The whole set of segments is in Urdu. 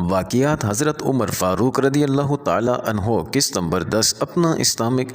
واقعات حضرت عمر فاروق رضی اللہ تعالی عنہ قسط نمبر 10 اپنا اسلامک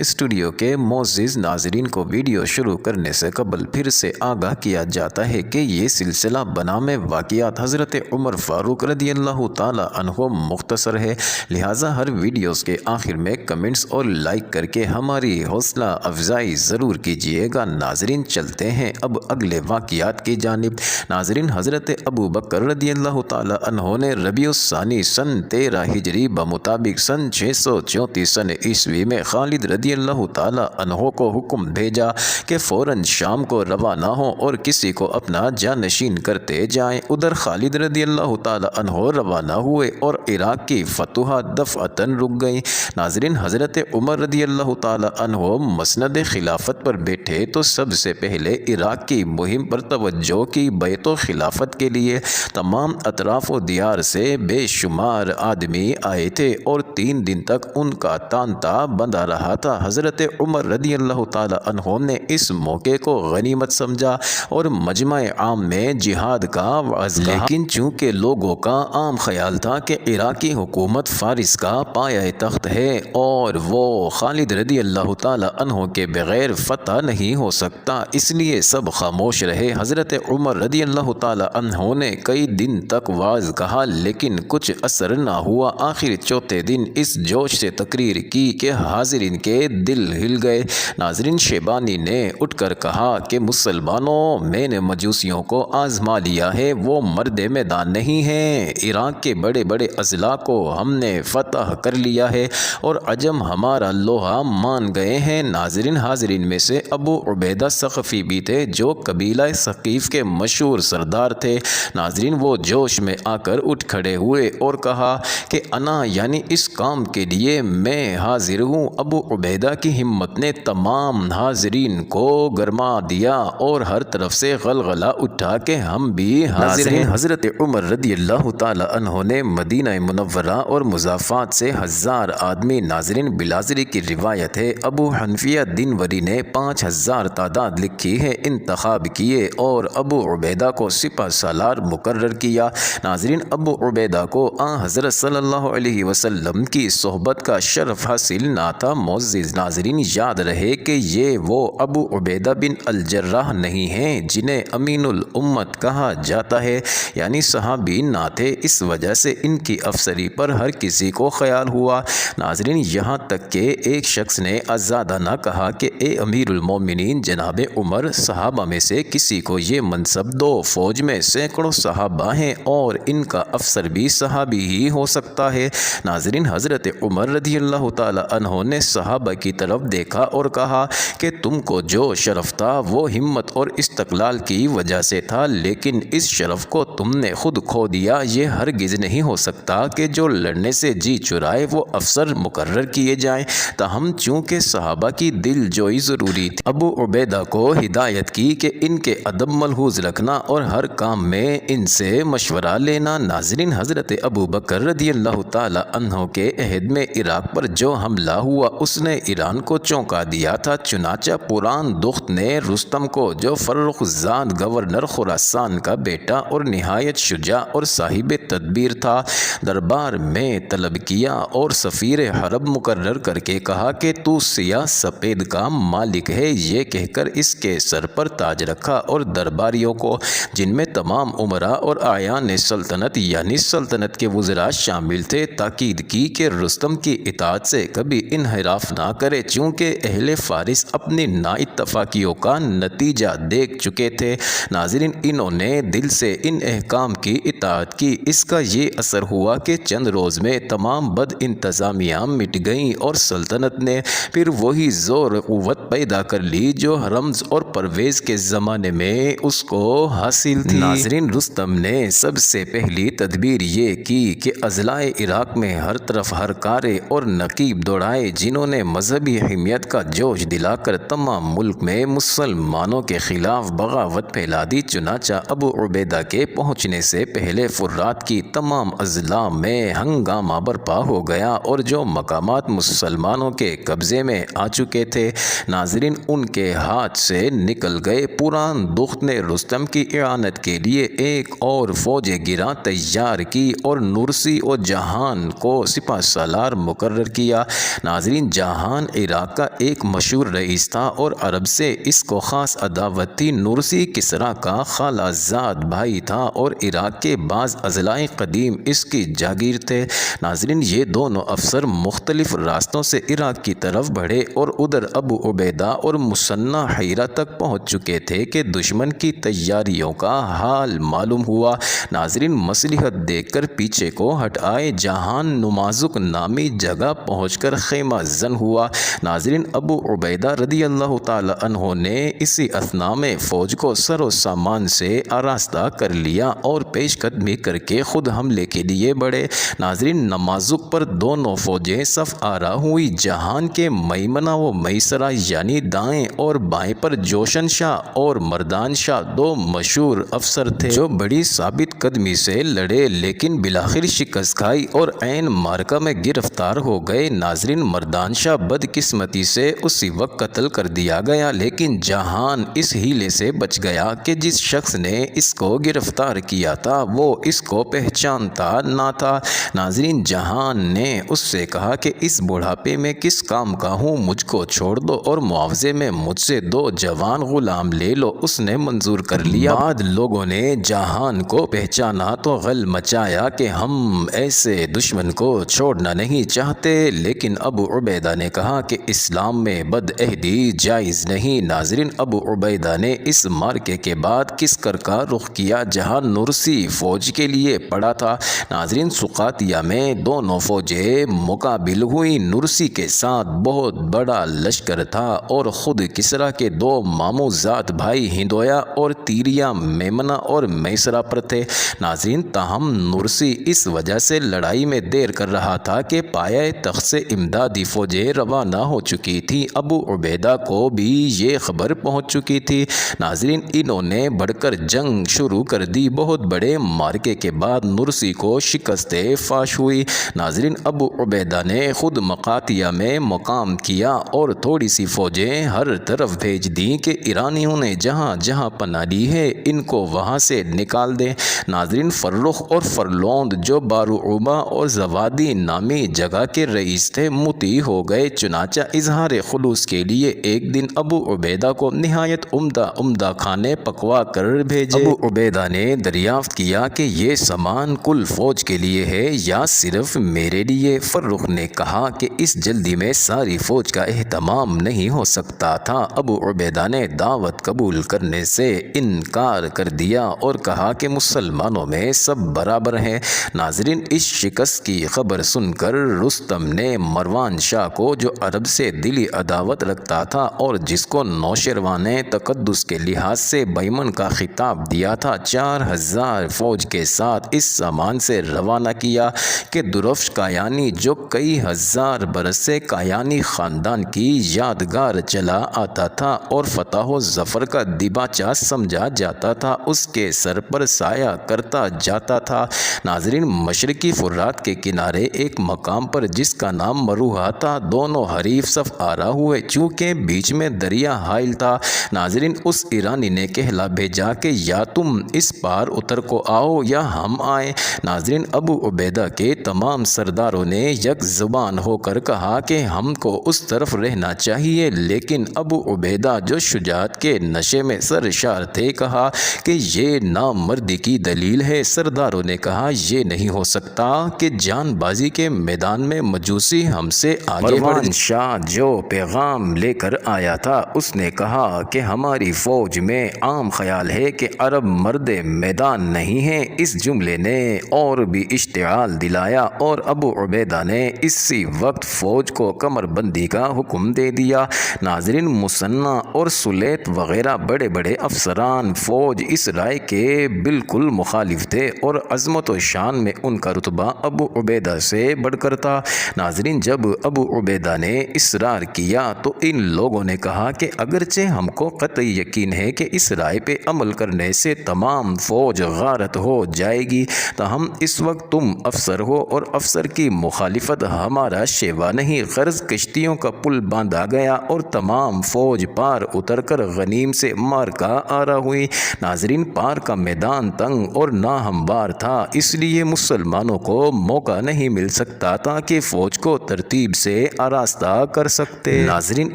اسٹوڈیو کے معزز ناظرین کو ویڈیو شروع کرنے سے قبل پھر سے آگاہ کیا جاتا ہے کہ یہ سلسلہ بنام واقعات حضرت عمر فاروق رضی اللہ تعالی عنہ مختصر ہے، لہٰذا ہر ویڈیوز کے آخر میں کمنٹس اور لائک کر کے ہماری حوصلہ افزائی ضرور کیجیے گا۔ ناظرین چلتے ہیں اب اگلے واقعات کی جانب۔ ناظرین حضرت ابو بکر رضی اللہ تعالی عنہ نے ربیع الثانی سن 13 ہجری بمطابق سن 634 عیسوی میں خالد رضی اللہ تعالی عنہ کو حکم بھیجا کہ فوراً شام کو روانہ ہوں اور کسی کو اپنا جانشین کرتے جائیں۔ ادھر خالد رضی اللہ تعالی عنہ روانہ ہوئے اور عراق کی فتوحات دفعتاً رک گئیں۔ ناظرین حضرت عمر رضی اللہ تعالی عنہ مسند خلافت پر بیٹھے تو سب سے پہلے عراق کی مہم پر توجہ کی۔ بیعت و خلافت کے لیے تمام اطراف و دیار سے بے شمار آدمی آئے تھے اور 3 دن تک ان کا تانتا بندھا رہا تھا۔ حضرت عمر رضی اللہ تعالی عنہ نے اس موقع کو غنیمت سمجھا اور مجمع عام میں جہاد کا وعظ کہا، لیکن چونکہ لوگوں کا عام خیال تھا کہ عراقی حکومت فارس کا پایہ تخت ہے اور وہ خالد رضی اللہ تعالی عنہ کے بغیر فتح نہیں ہو سکتا، اس لیے سب خاموش رہے۔ حضرت عمر رضی اللہ تعالی عنہ نے کئی دن تک وعظ کہا لیکن کچھ اثر نہ ہوا۔ آخر چوتھے دن اس جوش سے تقریر کی کہ حاضرین کے دل ہل گئے۔ ناظرین شیبانی نے اٹھ کر کہا کہ مسلمانوں، میں نے مجوسیوں کو آزما لیا ہے، وہ مرد میدان نہیں ہیں۔ عراق کے بڑے بڑے اضلاع کو ہم نے فتح کر لیا ہے اور عجم ہمارا لوہا مان گئے ہیں۔ ناظرین حاضرین میں سے ابو عبیدہ ثقفی بھی تھے جو قبیلہ ثقیف کے مشہور سردار تھے۔ ناظرین وہ جوش میں آ کر اٹھ کھڑے ہوئے اور کہا کہ انا یعنی اس کام کے لیے میں حاضر ہوں۔ ابو عبیدہ کی ہمت نے تمام حاضرین کو گرما دیا اور ہر طرف سے غلغلہ اٹھا کہ ہم بھی حاضر ہیں۔ حضرت عمر رضی اللہ تعالی عنہ نے مدینہ منورہ اور مضافات سے 1000 آدمی، ناظرین بلازری کی روایت ہے، ابو حنفیہ دینوری نے 5000 تعداد لکھی ہے، انتخاب کیے اور ابو عبیدہ کو سپہ سالار مقرر کیا۔ ناظرین ابو عبیدہ کو حضرت صلی اللہ علیہ وسلم کی صحبت کا شرف حاصل نہ تھا۔ معزز ناظرین یاد رہے کہ یہ وہ ابو عبیدہ بن الجراح نہیں ہیں جنہیں امین الامت کہا جاتا ہے، یعنی صحابی نہ تھے، اس وجہ سے ان کی افسری پر ہر کسی کو خیال ہوا۔ ناظرین یہاں تک کہ ایک شخص نے آزادانہ کہا کہ اے امیر المومنین جناب عمر، صحابہ میں سے کسی کو یہ منصب دو، فوج میں سینکڑوں صحابہ ہیں اور ان کا افسر بھی صحابی ہی ہو سکتا ہے۔ ناظرین حضرت عمر رضی اللہ تعالی عنہ نے صحابہ کی طرف دیکھا اور کہا کہ تم کو جو شرف تھا وہ ہمت اور استقلال کی وجہ سے تھا، لیکن اس شرف کو تم نے خود کھو دیا۔ یہ ہرگز نہیں ہو سکتا کہ جو لڑنے سے جی چرائے وہ افسر مقرر کیے جائیں، تاہم چونکہ صحابہ کی دل جوئی ضروری تھی، ابو عبیدہ کو ہدایت کی کہ ان کے ادب ملحوظ رکھنا اور ہر کام میں ان سے مشورہ لینا۔ ناظرین حضرت ابو بکر رضی اللہ تعالی عنہ کے عہد میں عراق پر جو حملہ ہوا اس نے ایران کو چونکا دیا تھا، چنانچہ پران دخت نے رستم کو، جو فرخ زاد گورنر خراسان کا بیٹا اور نہایت شجاع اور صاحب تدبیر تھا، دربار میں طلب کیا اور سفیر حرب مقرر کر کے کہا کہ تو سیاہ سفید کا مالک ہے۔ یہ کہہ کر اس کے سر پر تاج رکھا اور درباریوں کو، جن میں تمام امراء اور اعیان سلطنت یعنی سلطنت کے وزراء شامل تھے، تاکید کی کہ رستم کی اطاعت سے کبھی انحراف نہ کرے، چونکہ اہل فارس اپنی نا اتفاقیوں کا نتیجہ دیکھ چکے تھے۔ ناظرین انہوں نے دل سے ان احکام کی اطاعت کی۔ اس کا یہ اثر ہوا کہ چند روز میں تمام بد انتظامیاں مٹ گئیں اور سلطنت نے پھر وہی زور قوت پیدا کر لی جو رمز اور پرویز کے زمانے میں اس کو حاصل تھی۔ ناظرین رستم نے سب سے پہلی تدبیر یہ کی کہ اضلاع عراق میں ہر طرف ہر کارے اور نقیب دوڑائے جنہوں نے مذہبی حمیت کا جوش دلا کر تمام ملک میں مسلمانوں کے خلاف بغاوت پھیلا دی۔ چنانچہ ابو عبیدہ کے پہنچنے سے پہلے فرات کی تمام اضلاع میں ہنگامہ برپا ہو گیا اور جو مقامات مسلمانوں کے قبضے میں آ چکے تھے ناظرین ان کے ہاتھ سے نکل گئے۔ پران دخت نے رستم کی اعانت کے لیے ایک اور فوج فوج گرا تیار کی اور نرسی و جہان کو سپہ سالار مقرر کیا۔ ناظرین، جہان عراق کا ایک مشہور رئیس تھا اور عرب سے اس کو خاص عداوت تھی۔ نرسی کسریٰ کا خالہ زاد بھائی تھا اور عراق کے بعض اضلاع قدیم اس کی جاگیر تھے۔ ناظرین، یہ دونوں افسر مختلف راستوں سے عراق کی طرف بڑھے اور ادھر ابو عبیدہ اور مثنیٰ حیرہ تک پہنچ چکے تھے کہ دشمن کی تیاریوں کا حال معلوم ہوا۔ ناظرین، مصلحت دیکھ کر پیچھے کو ہٹ آئے۔ جہان نمازک نامی جگہ پہنچ کر خیمہ زن ہوا۔ ناظرین، ابو عبیدہ رضی اللہ تعالی عنہ نے اسی اثناء میں فوج کو سر و سامان سے آراستہ کر لیا اور پیش قدمی کر کے خود حملے کے لیے بڑھے۔ ناظرین، نمازک پر دونوں فوجیں صف آرا ہوئی۔ جہان کے میمنہ و میسرہ یعنی دائیں اور بائیں پر جوشن شاہ اور مردان شاہ دو مشہور افسر تھے جو بڑی ثابت قدمی سے لڑے، لیکن بالآخر شکست کھائی اور عین معرکہ میں گرفتار ہو گئے۔ ناظرین، مردان شاہ بدقسمتی سے اسی وقت قتل کر دیا گیا، لیکن جہان اس ہیلے سے بچ گیا کہ جس شخص نے اس کو گرفتار کیا تھا وہ اس کو پہچانتا نہ تھا۔ ناظرین، جہان نے اس سے کہا کہ اس بڑھاپے میں کس کام کا ہوں، مجھ کو چھوڑ دو اور معاوضے میں مجھ سے 2 جوان غلام لے لو۔ اس نے منظور کر لیا۔ بعد لوگوں نے جہان کو پہچانا تو غل مچایا کہ ہم ایسے دشمن کو چھوڑنا نہیں چاہتے، لیکن ابو عبیدہ نے کہا کہ اسلام میں بد عہدی جائز نہیں۔ ناظرین، ابو عبیدہ نے اس معرکے کے بعد کسکر کا رخ کیا جہاں نرسی فوج کے لیے پڑا تھا۔ ناظرین، سقاطیہ میں دونوں فوجیں مقابل ہوئی۔ نرسی کے ساتھ بہت بڑا لشکر تھا اور خود کسریٰ کے 2 ماموزاد بھائی ہندویا اور تیریا میمنہ اور میسرہ پر تھے۔ ناظرین، تاہم نرسی اس وجہ سے لڑائی میں دیر کر رہا تھا کہ پایہ تخت سے امدادی فوجیں روانہ ہو چکی تھیں۔ ابو عبیدہ کو بھی یہ خبر پہنچ چکی تھی۔ ناظرین، انہوں نے بڑھ کر جنگ شروع کر دی۔ بہت بڑے معرکے کے بعد نرسی کو شکست فاش ہوئی۔ ناظرین، ابو عبیدہ نے خود مقاطیہ میں مقام کیا اور تھوڑی سی فوجیں ہر طرف بھیج دیں کہ ایرانیوں نے جہاں جہاں پناہ لی ہے ان کو وہاں سے نکال دیں۔ ناظرین، فرخ اور فرلوند جو باروعبہ اور زوادی نامی جگہ کے رئیس تھے مطیع ہو گئے، چنانچہ اظہار خلوص کے لیے ایک دن ابو عبیدہ کو نہایت عمدہ کھانے پکوا کر بھیجے۔ ابو عبیدہ نے دریافت کیا کہ یہ سامان کل فوج کے لیے ہے یا صرف میرے لیے؟ فرخ نے کہا کہ اس جلدی میں ساری فوج کا اہتمام نہیں ہو سکتا تھا۔ ابو عبیدہ نے دعوت قبول کرنے سے انکار کر دیا اور کہا کہ مسلمانوں میں سب برابر ہیں۔ ناظرین، اس شکست کی خبر سن کر رستم نے مروان شاہ کو، جو عرب سے دلی عداوت رکھتا تھا اور جس کو نوشیروان نے تقدس کے لحاظ سے بیمن کا خطاب دیا تھا، 4000 فوج کے ساتھ اس سامان سے روانہ کیا کہ درفش کایانی جو کئی ہزار برس سے کایانی خاندان کی یادگار چلا آتا تھا اور فتح و ظفر کا دیباچہ سمجھا جاتا تھا، اس کے سر پر سایہ کرتا جاتا تھا۔ ناظرین، مشرقی فرات کے کنارے ایک مقام پر جس کا نام مروہا تھا، دونوں حریف صف آرا ہوئے چونکہ بیچ میں دریا حائل تھا۔ ناظرین، اس ایرانی نے کہلا بھیجا کہ یا تم اس پار اتر کو آؤ یا ہم آئیں۔ ناظرین، ابو عبیدہ کے تمام سرداروں نے یک زبان ہو کر کہا کہ ہم کو اس طرف رہنا چاہیے، لیکن ابو عبیدہ جو شجاعت کے نشے میں سرشار تھے کہا کہ یہ نامردی کی دلیل ہے۔ سرداروں نے کہا یہ نہیں ہو سکتا کہ جان بازی کے میدان میں مجوسی ہم سے آگے بڑھ۔ مروان شاہ جو پیغام لے کر آیا تھا اس نے کہا کہ ہماری فوج میں عام خیال ہے کہ عرب مرد میدان نہیں ہیں۔ اس جملے نے اور بھی اشتعال دلایا اور ابو عبیدہ نے اسی وقت فوج کو کمر بندی کا حکم دے دیا۔ ناظرین، مثنیٰ اور سلیط وغیرہ بڑے بڑے افسران فوج اس رائے کے بالکل مخالف تھے اور عظمت و شان میں ان کا رتبہ ابو عبیدہ سے بڑھ کر تھا۔ ناظرین، جب ابو عبیدہ نے اصرار کیا تو ان لوگوں نے کہا کہ اگرچہ ہم کو قطعی یقین ہے کہ اس رائے پہ عمل کرنے سے تمام فوج غارت ہو جائے گی، تاہم اس وقت تم افسر ہو اور افسر کی مخالفت ہمارا شیوا نہیں۔ غرض کشتیوں کا پل باندھا گیا اور تمام فوج پار اتر کر غنیم سے مارکا آرا ہوئی۔ ناظرین، پار کا میدان تنگ اور ناہموار تھا، اس لیے مسلمانوں کو موقع نہیں مل سکتا تھا کہ فوج کو ترتیب سے آراستہ کر سکتے۔ ناظرین،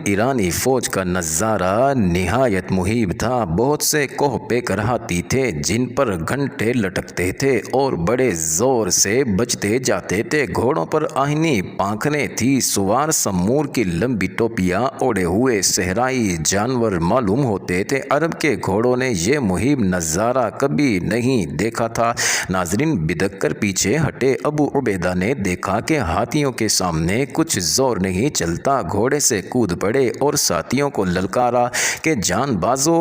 ایرانی فوج کا نظارہ نہایت مہیب تھا۔ بہت سے کوہ پیکر ہاتھی تھے جن پر گھنٹے لٹکتے تھے اور بڑے زور سے بچتے جاتے تھے۔ گھوڑوں پر آہنی پانکھیں تھی، سوار سمور کی لمبی ٹوپیاں اوڑھے ہوئے صحرائی جانور معلوم ہوتے تھے۔ عرب کے گھوڑوں نے یہ مہیب نظارہ کبھی نہیں دیکھا تھا۔ ناظرین، بدک کر پیچھے ہٹے ابو عبیدہ نے دیکھا کہ ہاتھیوں کے سامنے کچھ زور نہیں چلتا۔ گھوڑے سے کود پڑے اور ساتھیوں کو للکارا کہ جان بازو،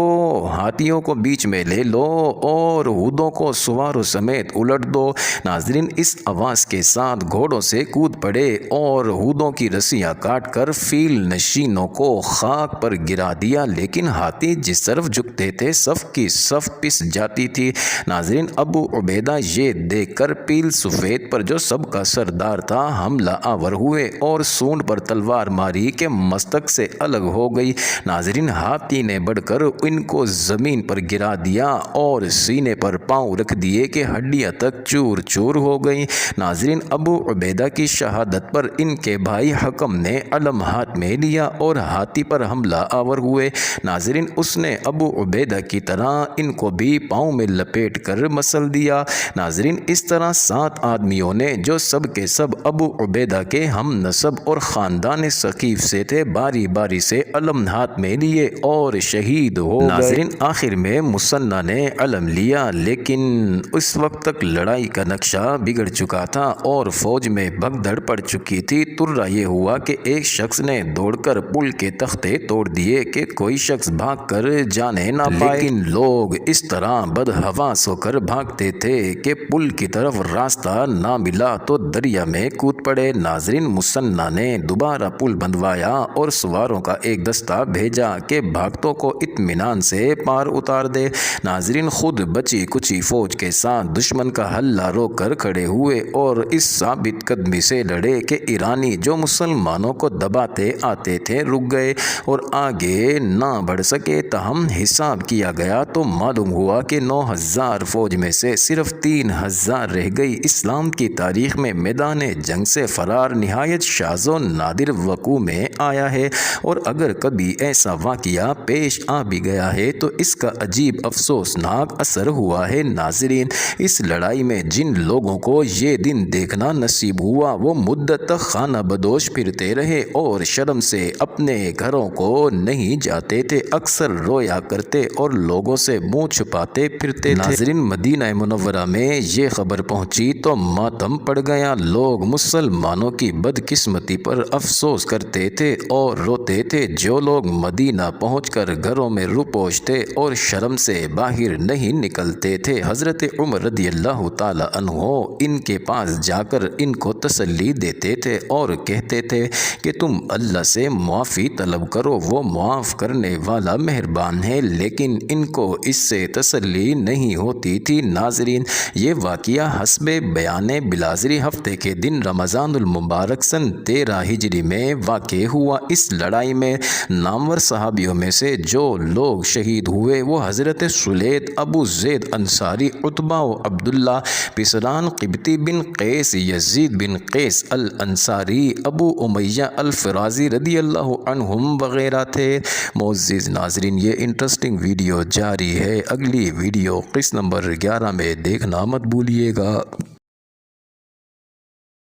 ہاتھیوں کو بیچ میں لے لو اور اونٹوں کو سواروں سمیت الٹ دو۔ ناظرین، اس آواز کے ساتھ گھوڑوں سے کود پڑے اور اونٹوں کی رسیاں کاٹ کر فیل نشینوں کو خاک پر گرا دیا، لیکن ہاتھی جس طرف جھکتے تھے صف کی صف پس جاتی تھی۔ ناظرین، ابو عبیدہ یہ دیکھ کر پیل سفید پر جو سب کا سردار تھا حملہ آور ہوئے اور سونڈ پر تلوار ماری کہ مستک سے الگ ہو گئی۔ ناظرین، ہاتھی نے بڑھ کر ان کو زمین پر گرا دیا اور سینے پر پاؤں رکھ دیے کہ ہڈیاں تک چور چور ہو گئی۔ ناظرین، ابو عبیدہ کی شہادت پر ان کے بھائی حکم نے علم ہاتھ میں لیا اور ہاتھی پر حملہ آور ہوئے۔ ناظرین، اس نے ابو عبیدہ کی طرح ان کو بھی پاؤں میں لپیٹ کر مسل دیا۔ ناظرین، اس طرح 7 آدمیوں نے جو سب کے سب ابو عبیدہ کے ہم نسب اور خاندان ثقیف سے تھے، باری باری سے علم ہاتھ میں لیے اور شہید ہو گئے۔ ناظرین، آخر میں مثنیٰ نے علم لیا، لیکن اس وقت تک لڑائی کا نقشہ بگڑ چکا تھا اور فوج میں بھگدڑ پڑ چکی تھی۔ ترا یہ ہوا کہ ایک شخص نے دوڑ کر پل کے تختے توڑ دیے کہ کوئی شخص بھاگ کر جانے نہ پائے، لیکن لوگ اس طرح بدحواس ہو کر بھاگتے تھے کہ پل کی طرف راستہ نہ ملا تو دریا میں کود پڑے۔ ناظرین، مثنیٰ نے دوبارہ پل بندوایا اور سواروں کا ایک دستہ بھیجا کہ بھاگتوں کو اطمینان سے پار اتار دے۔ ناظرین، خود بچی کچی فوج کے ساتھ دشمن کا حلہ روک کر کھڑے ہوئے اور اس ثابت قدمی سے لڑے کہ ایرانی جو مسلمانوں کو دباتے آتے تھے رک گئے اور آگے نہ بڑھ سکے۔ تاہم حساب کیا گیا تو معلوم ہوا کہ 9000 فوج میں سے صرف 3000 رہ گئی۔ اسلام کی تاریخ میں میدان جنگ سے فرار نہایت شاذ و نادر وقوع میں آیا ہے، اور اگر کبھی ایسا واقعہ پیش آ بھی گیا ہے تو اس کا عجیب افسوسناک اثر ہوا ہے۔ ناظرین، اس لڑائی میں جن لوگوں کو یہ دن دیکھنا نصیب ہوا وہ مدت تک خانہ بدوش پھرتے رہے اور شرم سے اپنے گھروں کو نہیں جاتے تھے، اکثر رویا کرتے اور لوگوں سے منہ چھپاتے پھرتے تھے۔ ناظرین، مدینہ منورہ میں یہ خبر پہنچی تو ماتم پڑ گیا۔ لوگ مسلمانوں کی بدقسمتی پر افسوس کرتے تھے اور روتے تھے۔ جو لوگ مدینہ پہنچ کر گھروں میں روپوش تھے اور شرم سے باہر نہیں نکلتے تھے، حضرت عمر رضی اللہ تعالی عنہ ان کے پاس جا کر ان کو تسلی دیتے تھے اور کہتے تھے کہ تم اللہ سے معافی طلب کرو، وہ معاف کرنے والا مہربان ہے، لیکن ان کو اس سے تسلی نہیں ہوتی تھی۔ ناظرین، یہ واقعہ حسب بیان بلازری ہفتے کے دن رمضان المبارک سن 13 ہجری میں واقع ہوا۔ اس لڑائی میں نامور صحابیوں میں سے جو لوگ شہید ہوئے وہ حضرت سلید، ابو زید انصاری، عتبہ و عبداللہ، بسران قبطی بن قیس، یزید بن قیس الانصاری، ابو امیہ الفرازی رضی اللہ عنہم وغیرہ تھے۔ معزز ناظرین، یہ انٹرسٹنگ ویڈیو جاری ہے، اگلی ویڈیو قسط نمبر 11 میں دیکھنا مت بھولیے گا۔